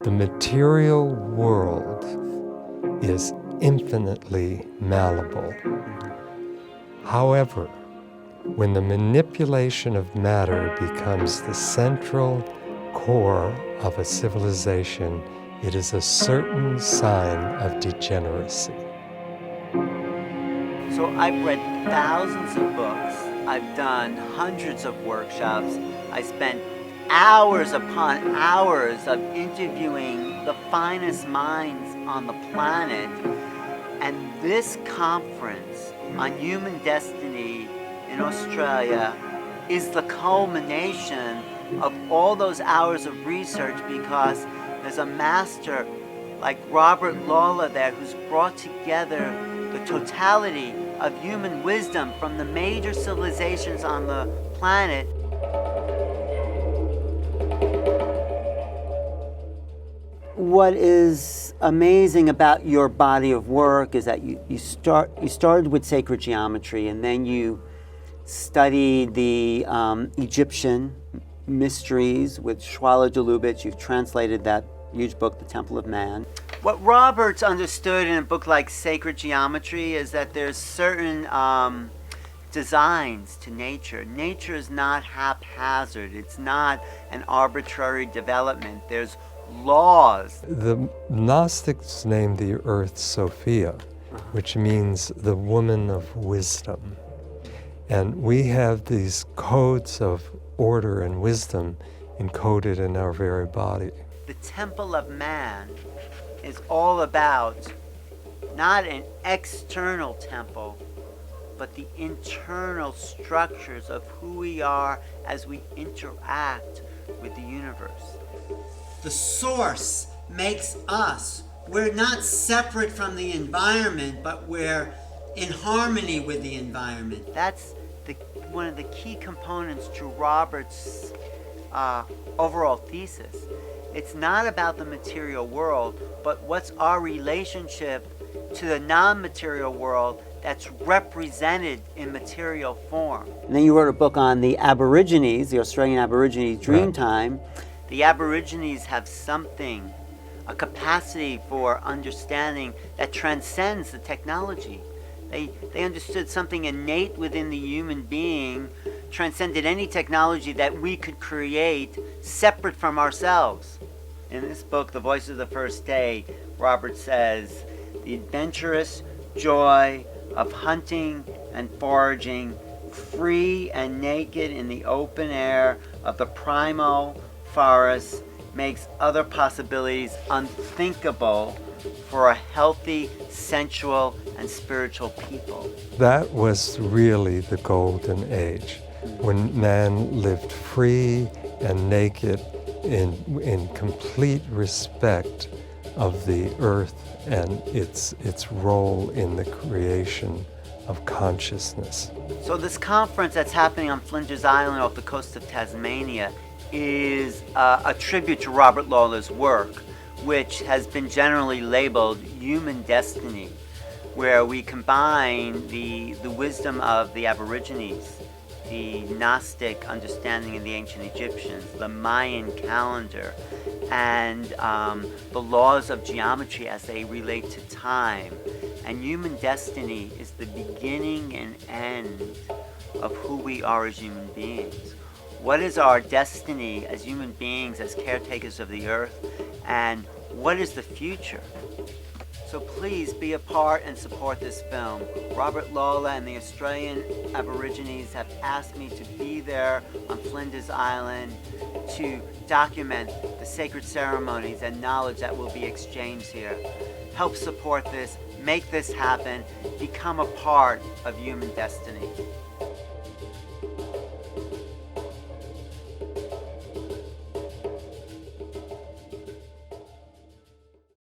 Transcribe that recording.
The material world is infinitely malleable. However, when the manipulation of matter becomes the central core of a civilization, it is a certain sign of degeneracy. So I've read thousands of books, I've done hundreds of workshops, I spent hours upon hours of interviewing the finest minds on the planet, and this conference on human destiny in Australia is the culmination of all those hours of research, because there's a master like Robert Lawler there who's brought together the totality of human wisdom from the major civilizations on the planet. What is amazing about your body of work is that you started with sacred geometry, and then you studied the Egyptian mysteries with Schwaller de Lubitsch. You've translated that huge book, The Temple of Man. What Roberts understood in a book like Sacred Geometry is that there's certain designs to nature. Nature is not haphazard. It's not an arbitrary development. There's laws. The Gnostics named the earth Sophia, which means the woman of wisdom. And we have these codes of order and wisdom encoded in our very body. The Temple of Man is all about not an external temple, but the internal structures of who we are as we interact with the universe. The source makes us. We're not separate from the environment, but we're in harmony with the environment. That's one of the key components to Robert's overall thesis. It's not about the material world, but what's our relationship to the non-material world that's represented in material form. And then you wrote a book on the Aborigines, the Australian Aborigines Dreamtime. The Aborigines have something, a capacity for understanding that transcends the technology. They understood something innate within the human being, transcended any technology that we could create separate from ourselves. In this book, The Voice of the First Day, Robert says, the adventurous joy of hunting and foraging, free and naked in the open air of the primal forest, makes other possibilities unthinkable for a healthy, sensual, and spiritual people. That was really the golden age, when man lived free and naked in complete respect of the earth and its role in the creation of consciousness. So this conference that's happening on Flinders Island off the coast of Tasmania is a tribute to Robert Lawler's work, which has been generally labeled human destiny, where we combine the wisdom of the Aborigines, the Gnostic understanding of the ancient Egyptians, the Mayan calendar, and the laws of geometry as they relate to time. And human destiny is the beginning and end of who we are as human beings. What is our destiny as human beings, as caretakers of the earth, and what is the future? So please be a part and support this film. Robert Lawler and the Australian Aborigines have asked me to be there on Flinders Island to document the sacred ceremonies and knowledge that will be exchanged here. Help support this, make this happen, become a part of human destiny.